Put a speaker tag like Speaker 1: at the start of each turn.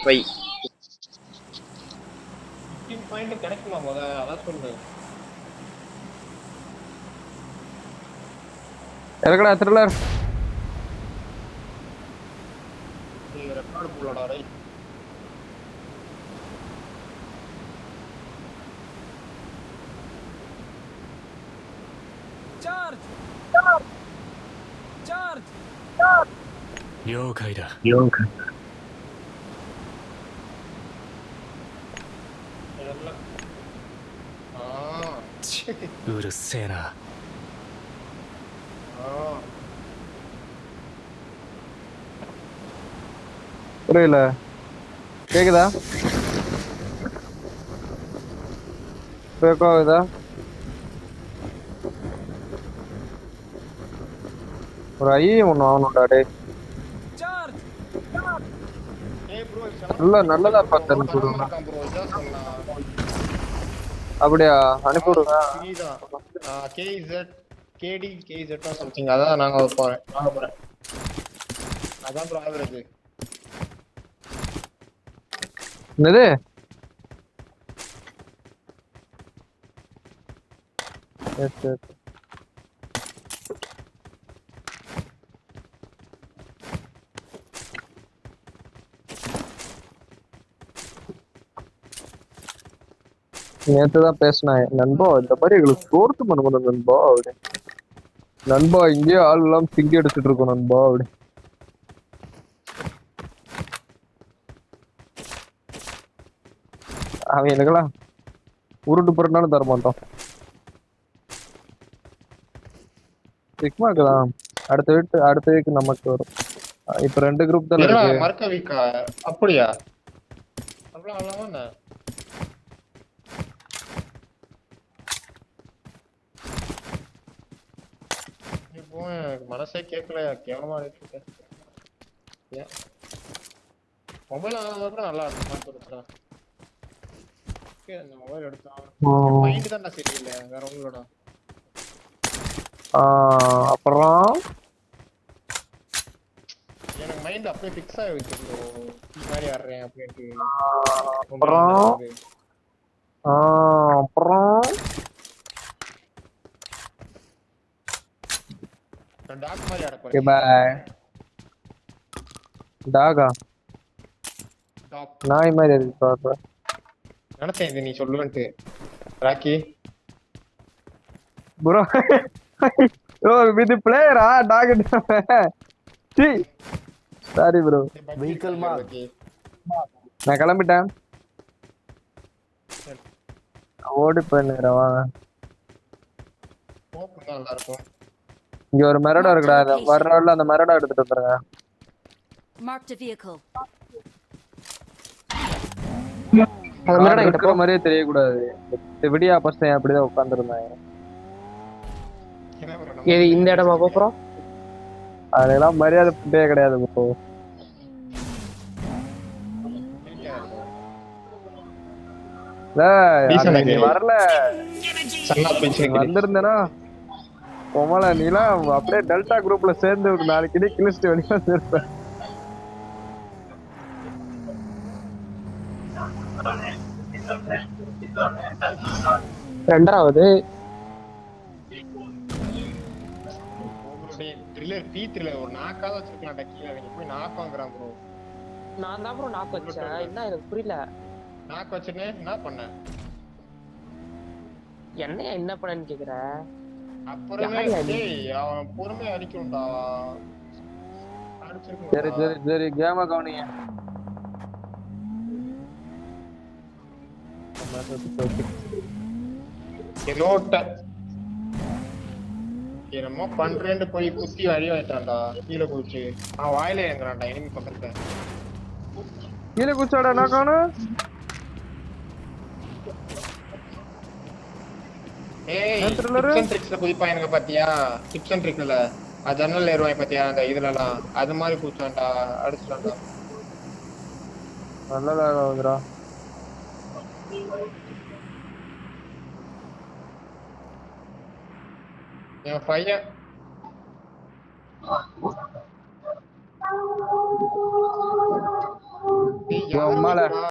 Speaker 1: வை
Speaker 2: 15 point கிடைக்குமா முத அதான் சொல்லு.
Speaker 3: இறக்கடா த்ரில்லர்.
Speaker 2: இது ரெக்கார்டு புள்ளடா ரைட்.
Speaker 4: சார்ஜ் சார்ஜ்
Speaker 5: 了解だ。
Speaker 2: இதெல்லாம்
Speaker 5: うるせえな。
Speaker 3: புரியல. கேக்குதா? கேக்குதா? ஒரு ஐயே ஒண்ணு ஆகணும்டா டே.
Speaker 4: சார்ஜ்
Speaker 2: ஏய் ப்ரோ
Speaker 3: நல்லதா பார்த்து அனுப்பி விடுங்க.
Speaker 2: ப்ரோ இதான் சொன்னா.
Speaker 3: அப்படியா? அனுப்பி விடுங்க.
Speaker 2: இதுதான் KZ KD KZ சம்திங் அதான் நாங்க போறேன். அதான் ப்ரோ ஆவரேஜ்.
Speaker 3: என்னது? Yes yes. நேற்றுதான் பேசினேன் நண்பா, இந்த மாதிரி எங்களுக்கு ஃபோர்த்து பண்ணணும் நண்பா அப்படி. நண்பா இங்கேயே ஆள் எல்லாம் திங்கி எடுத்துட்டு இருக்கோம் நண்பா அப்படி. அவன் எனக்குலாம் உருட்டு புரட்டாலும் தர மாட்டோம். சிக்மாக்கு தான் அடுத்த வீக் நமக்கு வரும். இப்ப 2 குரூப் தான் இருக்கு.
Speaker 2: மர்க்க வீக்கா அப்படியா? அவ்வளவு அவ்வளவுதானே. இப்போ மனசே கேட்கல, கேவலமா இருக்கு. மொபைல் கூட நல்லா இருக்கு. அந்த மொபைல் எடுத்தா மைண்ட் தான் சரியில்லை வேற உங்களோட.
Speaker 3: அப்புறம்
Speaker 2: எனக்கு மைண்ட் அப்படியே ஃபிக்ஸ் ஆகி வச்சிருக்கோ இந்த மாதிரி ஆடுறேன் அப்படின்ட்டு.
Speaker 3: அப்புறம்
Speaker 2: டாக் மாதிரி ஆட போறேன்.
Speaker 3: பை டாகா நாய் மாதிரி இருக்கு பாப்பா.
Speaker 2: நினைச்சேன் இது நீ சொல்லுவன்ட்டு ராக்கி
Speaker 3: ப்ரோ. ப்ரோ இது பிளேயரா டாக்? சி சாரி ப்ரோ.
Speaker 2: வெஹிக்கிள் மார்க்
Speaker 3: நான் கிளம்பிட்டேன். ஓடி போயிடுறேன் வாங்க.
Speaker 2: போக்கு நல்லா இருக்கும்.
Speaker 3: இங்க ஒரு மரடா இருக்குடா, வர்ற ரோட்ல அந்த மரடா எடுத்துட்டு வந்துருங்க.
Speaker 6: Marked a vehicle.
Speaker 3: அந்த மரடா இருக்கிற மாதிரியே தெரியக்கூடாது. விடியா பசங்க அப்படிதான் உட்காந்துருந்தாங்க.
Speaker 1: இந்த இடமா போறோம்?
Speaker 3: அதெல்லாம் மரியாதை புட்டே கிடையாது ப்ரோ. நீ வரல வந்திருந்தேனா கோமலா நீலாம் அப்படியே டெல்டா குரூப்ல சேர்ந்து ஒரு 4 கிலோ கிழிச்சிட்டு வெளியே வந்திருப்பேன்.
Speaker 1: ரெண்டாவது
Speaker 2: த்ரில்லர் பி த்ரில்லர் ஒரு நாக்காத வச்சிருக்கலாம் டக்கில. அவங்க போய் நாக் வாங்குறான் ப்ரோ.
Speaker 1: நான் தான் ப்ரோ நாக் வச்சேன். என்ன எனக்கு புரியல.
Speaker 2: நாக் வச்சனே என்ன பண்ண?
Speaker 1: என்ன பண்ணன்னு கேக்குற?
Speaker 2: அப்புறமே டேய் அவன் பொறுமையா அடிக்கும்டா. அடிச்சிருக்கணும்.
Speaker 3: சரி சரி சரி கேம கவனிங்க.
Speaker 2: என்னோட்ட என்னமோ பண்றேன்னு போய் குத்தி அடி வாங்கிட்டான்டா. கீழே குதிச்சு அவன் வாயில ஏங்குறான்டா இனிமே பக்கத்துல.
Speaker 3: கீழே குச்சாடா நான் காணோம்.
Speaker 2: ஏய் டிப்ஸ் அண்ட் ட்ரிக்ஸ்ல குதிப்பா எனக்கு பாத்தியா? டிப்ஸ் அண்ட் ட்ரிக்ஸ்ல அது ஜன்னல்ல ஏறுவாங்க பாத்தியா அந்த இதுலலாம் அது மாதிரி குச்சான்டா அடிச்சான்டா.
Speaker 3: நல்லதா வந்துடா.
Speaker 2: என் பையன் டேய்
Speaker 3: இவன் மேல.
Speaker 2: யாரு